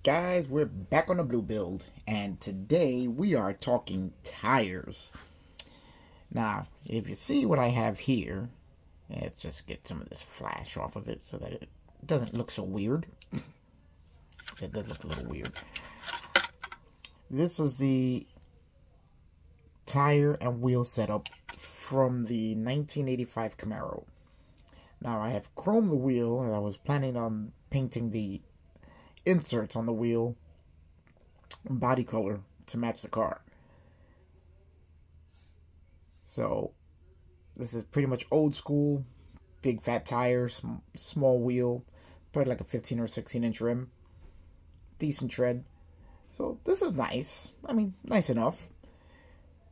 Guys, we're back on the blue build, and today we are talking tires. Now, if you see what I have here, let's just get some of this flash off of it so that it doesn't look so weird. It does look a little weird. This is the tire and wheel setup from the 1985 Camaro. Now, I have chromed the wheel, and I was planning on painting the inserts on the wheel body color to match the car. So this is pretty much old school, big fat tires, small wheel, probably like a 15 or 16 inch rim, decent tread. So this is nice. I mean, nice enough.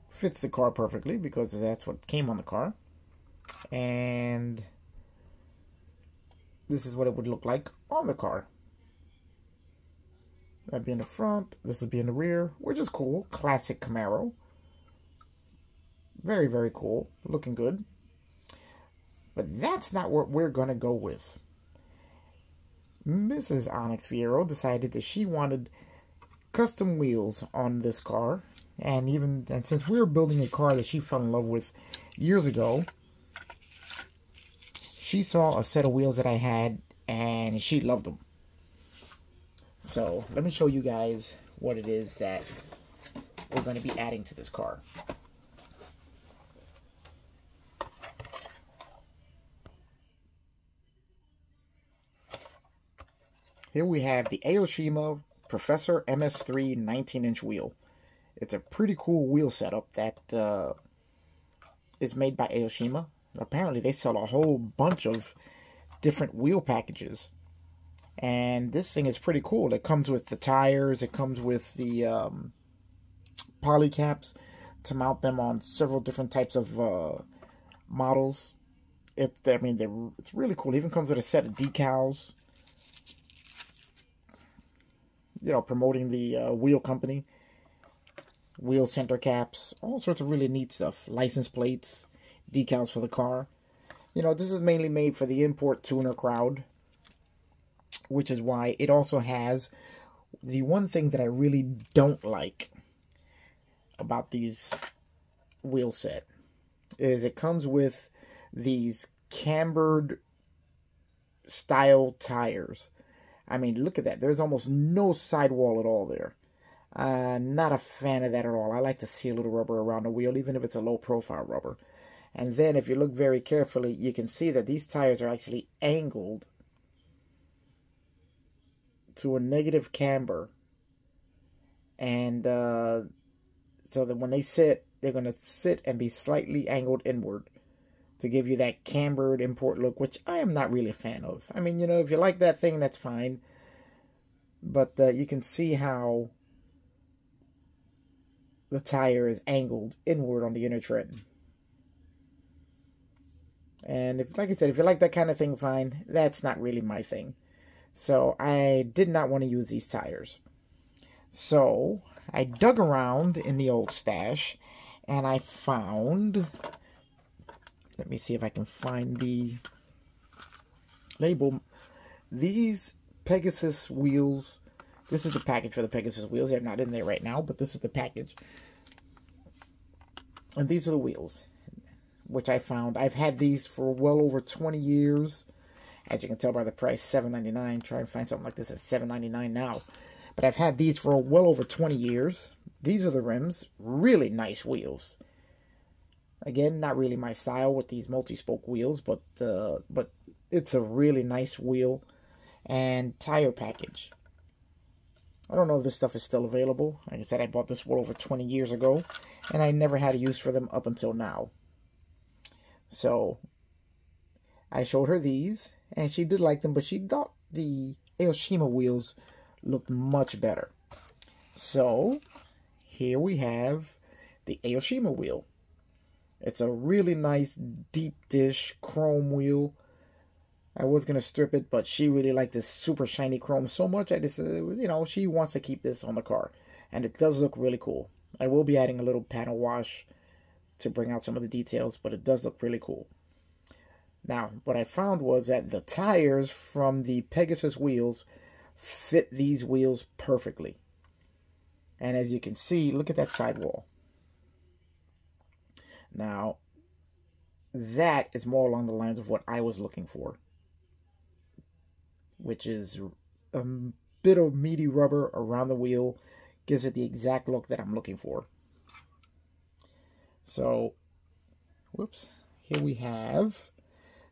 Fits the car perfectly because that's what came on the car. And this is what it would look like on the car. That'd be in the front. This would be in the rear, which is cool. Classic Camaro. Very, very cool. Looking good. But that's not what we're going to go with. Mrs. Onyx Fierro decided that she wanted custom wheels on this car. And since we were building a car that she fell in love with years ago, she saw a set of wheels that I had and she loved them. So let me show you guys what it is that we're going to be adding to this car. Here we have the Aoshima Professor MS3 19-inch wheel. It's a pretty cool wheel setup that is made by Aoshima. Apparently they sell a whole bunch of different wheel packages. And this thing is pretty cool. It comes with the tires. It comes with the poly caps to mount them on several different types of models. It's really cool. It even comes with a set of decals. You know, promoting the wheel company. Wheel center caps. All sorts of really neat stuff. License plates. Decals for the car. You know, this is mainly made for the import tuner crowd. Which is why it also has the one thing that I really don't like about these wheel set is it comes with these cambered style tires. I mean, look at that. There's almost no sidewall at all there. Not a fan of that at all. I like to see a little rubber around the wheel, even if it's a low profile rubber. And then if you look very carefully, you can see that these tires are actually angled to a negative camber, and so that when they sit, they're going to sit and be slightly angled inward to give you that cambered import look, which I am not really a fan of. I mean, you know, if you like that thing, that's fine, but you can see how the tire is angled inward on the inner tread. And if, like I said, if you like that kind of thing, fine. That's not really my thing. So I did not want to use these tires. So I dug around in the old stash and I found, let me see if I can find the label. These Pegasus wheels, this is the package for the Pegasus wheels. They're not in there right now, but this is the package. And these are the wheels, which I found. I've had these for well over 20 years. As you can tell by the price, $7.99. Try and find something like this at $7.99 now. But I've had these for well over 20 years. These are the rims. Really nice wheels. Again, not really my style with these multi-spoke wheels, but it's a really nice wheel and tire package. I don't know if this stuff is still available. Like I said, I bought this well over 20 years ago, and I never had a use for them up until now. So I showed her these, and she did like them, but she thought the Aoshima wheels looked much better. So here we have the Aoshima wheel. It's a really nice deep dish chrome wheel. I was going to strip it, but she really liked this super shiny chrome so much. I just, you know, she wants to keep this on the car. And it does look really cool. I will be adding a little panel wash to bring out some of the details, but it does look really cool. Now, what I found was that the tires from the Pegasus wheels fit these wheels perfectly. And as you can see, look at that sidewall. Now, that is more along the lines of what I was looking for, which is a bit of meaty rubber around the wheel. Gives it the exact look that I'm looking for. So, whoops, here we have,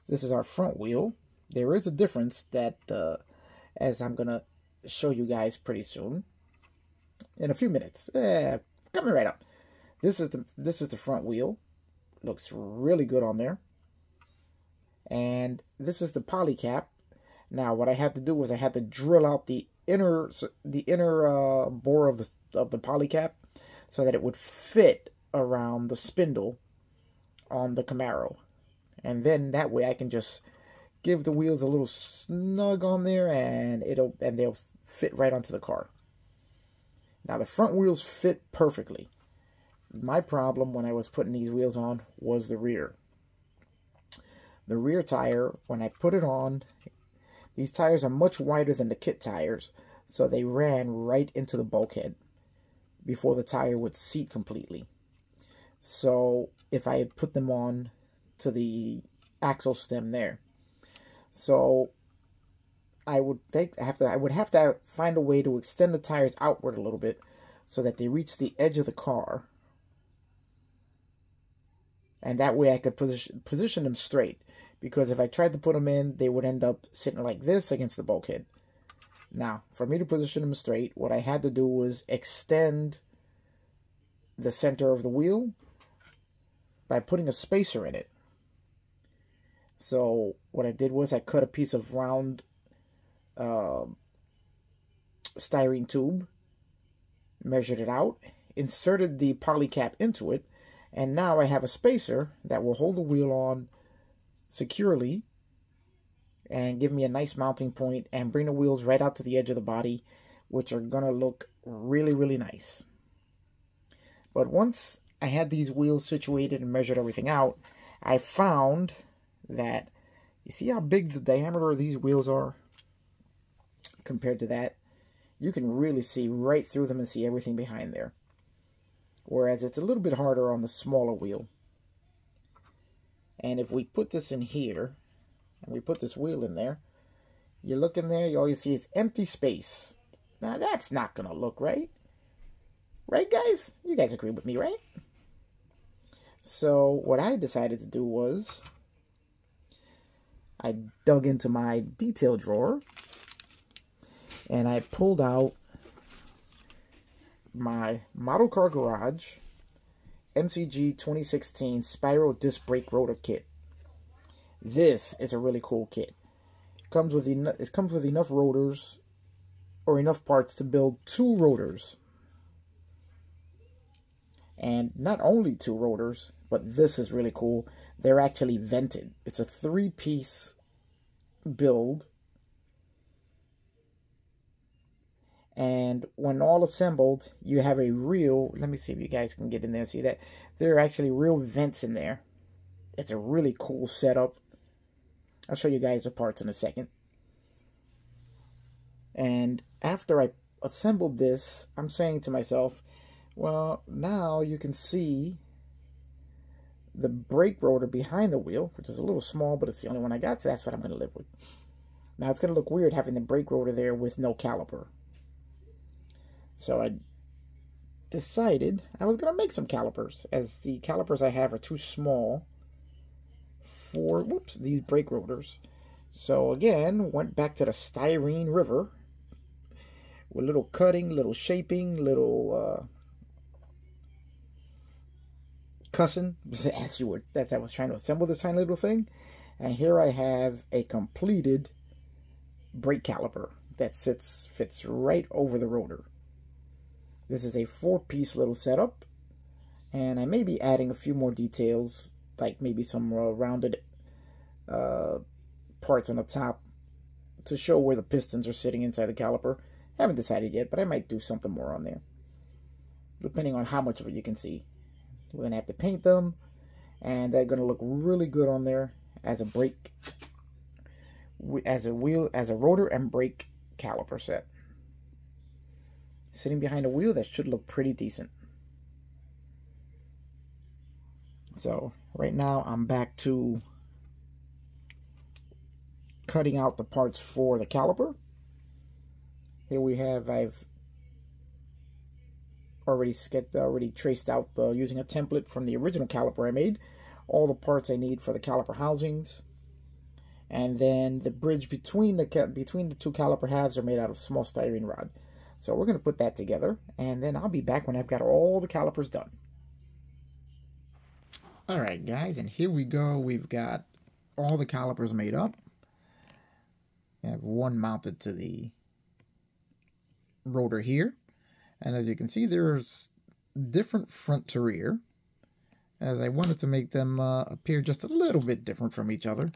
this is our front wheel. There is a difference that, as I'm going to show you guys pretty soon, in a few minutes. Coming right up. This is the front wheel. Looks really good on there. And this is the poly cap. Now, what I had to do was I had to drill out the inner bore of the poly cap so that it would fit around the spindle on the Camaro. And then that way I can just give the wheels a little snug on there, and they'll fit right onto the car. Now the front wheels fit perfectly. My problem when I was putting these wheels on was the rear. The rear tire, when I put it on, these tires are much wider than the kit tires, so they ran right into the bulkhead before the tire would seat completely. So if I had put them on to the axle stem there, so I would have to find a way to extend the tires outward a little bit so that they reach the edge of the car, and that way I could position them straight. Because if I tried to put them in, they would end up sitting like this against the bulkhead. Now, for me to position them straight, what I had to do was extend the center of the wheel by putting a spacer in it. So what I did was I cut a piece of round styrene tube, measured it out, inserted the poly cap into it, and now I have a spacer that will hold the wheel on securely and give me a nice mounting point and bring the wheels right out to the edge of the body, which are gonna look really, really nice. But once I had these wheels situated and measured everything out, I found that, you see how big the diameter of these wheels are compared to that? You can really see right through them and see everything behind there. Whereas it's a little bit harder on the smaller wheel. And if we put this in here, and we put this wheel in there, you look in there, you always see it's empty space. Now that's not going to look right. Right, guys? You guys agree with me, right? So what I decided to do was, I dug into my detail drawer, and I pulled out my Model Car Garage MCG 2016 Spiral Disc Brake Rotor Kit. This is a really cool kit. It comes with enough rotors, or enough parts to build 2 rotors. And not only 2 rotors, but this is really cool. They're actually vented. It's a 3-piece build. And when all assembled, you have a real, let me see if you guys can get in there and see that. There are actually real vents in there. It's a really cool setup. I'll show you guys the parts in a second. And after I assembled this, I'm saying to myself, well, now you can see the brake rotor behind the wheel, which is a little small, but it's the only one I got, so that's what I'm going to live with. Now, it's going to look weird having the brake rotor there with no caliper. So I decided I was going to make some calipers, as the calipers I have are too small for, these brake rotors. So again, went back to the styrene river with little cutting, little shaping, little cussing, as you would. That's I was trying to assemble this tiny little thing. And here I have a completed brake caliper that fits right over the rotor. This is a 4-piece little setup, and I may be adding a few more details, like maybe some rounded parts on the top to show where the pistons are sitting inside the caliper. Haven't decided yet, but I might do something more on there, depending on how much of it you can see. We're going to have to paint them, and they're going to look really good on there as a brake, as a rotor and brake caliper set. Sitting behind a wheel, that should look pretty decent. So right now I'm back to cutting out the parts for the caliper. Here we have, I've already traced out using a template from the original caliper I made, all the parts I need for the caliper housings. And then the bridge between the two caliper halves are made out of small styrene rod. So we're going to put that together, and then I'll be back when I've got all the calipers done. Alright guys, and here we go. We've got all the calipers made up. I have one mounted to the rotor here. And as you can see, there's different front to rear, as I wanted to make them appear just a little bit different from each other.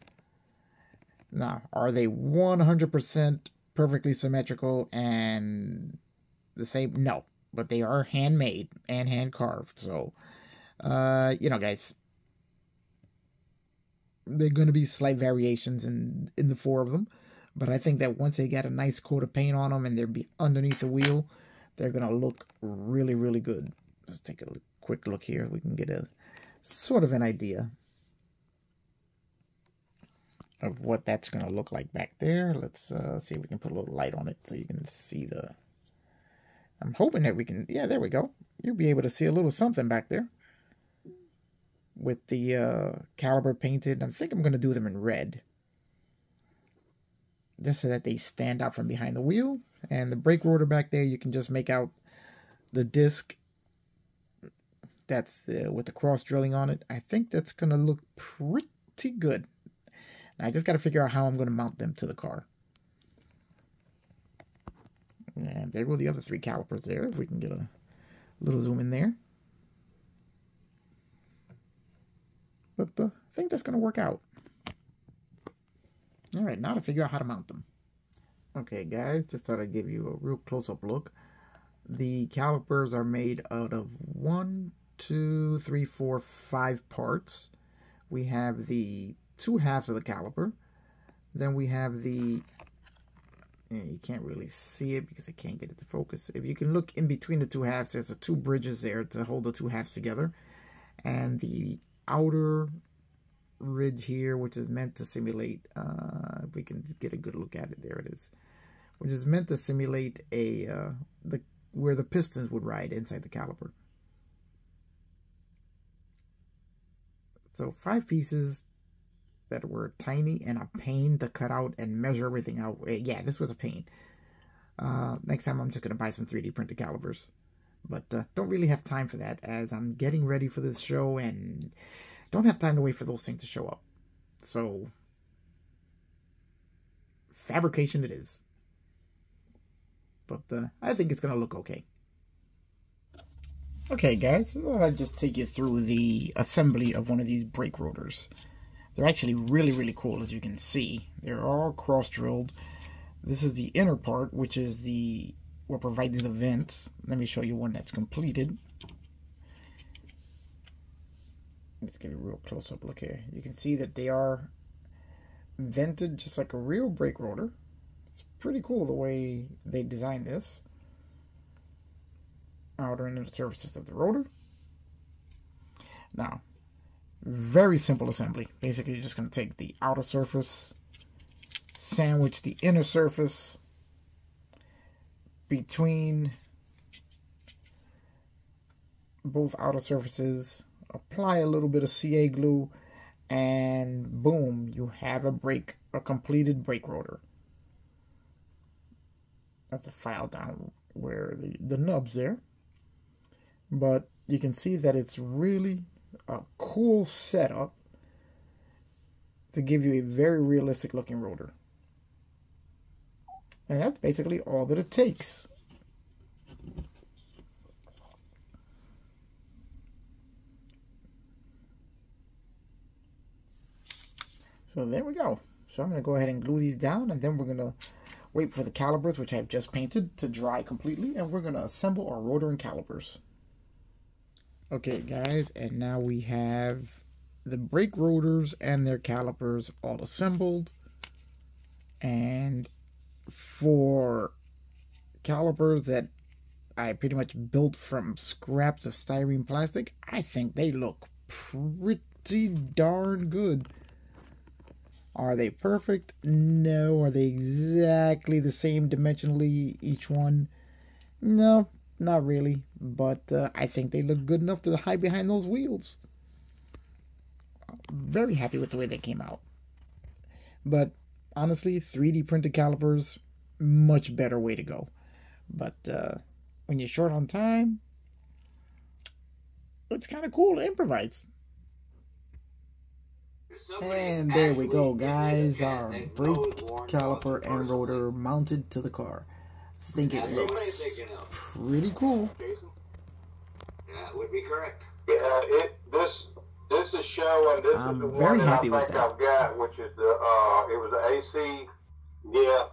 Now, are they 100% perfectly symmetrical and the same? No, but they are handmade and hand carved. So, you know, guys, there are going to be slight variations in the four of them. But I think that once they get a nice coat of paint on them and they're underneath the wheel, they're going to look really, really good. Let's take a quick look here. We can get a sort of an idea of what that's going to look like back there. Let's see if we can put a little light on it so you can see the... I'm hoping that we can... Yeah, there we go. You'll be able to see a little something back there with the caliper painted. I think I'm going to do them in red, just so that they stand out from behind the wheel. And the brake rotor back there, you can just make out the disc that's with the cross drilling on it. I think that's going to look pretty good. I just got to figure out how I'm going to mount them to the car. And there go the other three calipers there, if we can get a little zoom in there. But I think that's going to work out. All right, now to figure out how to mount them. Okay, guys, just thought I'd give you a real close-up look. The calipers are made out of 1, 2, 3, 4, 5 parts. We have the two halves of the caliper. Then we have the... you can't really see it because I can't get it to focus. If you can look in between the two halves, there's the two bridges there to hold the two halves together. And the outer ridge here, which is meant to simulate, if we can get a good look at it, there it is, which is meant to simulate where the pistons would ride inside the caliper. So 5 pieces that were tiny and a pain to cut out and measure everything out. Yeah, this was a pain. Next time I'm just going to buy some 3D printed calipers. But don't really have time for that, as I'm getting ready for this show and don't have time to wait for those things to show up. So, fabrication it is. But I think it's going to look okay. Okay, guys, I thought I'd just take you through the assembly of one of these brake rotors. They're actually really, really cool, as you can see. They're all cross-drilled. This is the inner part, which is what provides the vents. Let me show you one that's completed. Let's get a real close-up look here. You can see that they are vented just like a real brake rotor. It's pretty cool the way they designed this. Outer and inner surfaces of the rotor. Now, very simple assembly. Basically, you're just going to take the outer surface, sandwich the inner surface between both outer surfaces, apply a little bit of CA glue, and boom, you have a completed brake rotor. I have to file down where the nubs there, but you can see that it's really a cool setup to give you a very realistic looking rotor. And that's basically all that it takes. So there we go. So I'm going to go ahead and glue these down, and then we're going to wait for the calipers, which I've just painted, to dry completely, and we're going to assemble our rotor and calipers. Okay, guys, and now we have the brake rotors and their calipers all assembled. And for calipers that I pretty much built from scraps of styrene plastic, I think they look pretty darn good. Are they perfect? No. Are they exactly the same dimensionally, each one? No, not really. But I think they look good enough to hide behind those wheels. Very happy with the way they came out. But honestly, 3D printed calipers, much better way to go. But when you're short on time, it's kind of cool to improvise. And there we go, guys. Our brake caliper and rotor mounted to the car. I think it looks pretty cool. That would be correct. Yeah, this is showing. This is the very one happy that I with think that. I've got, which is the it was the AC. Yeah,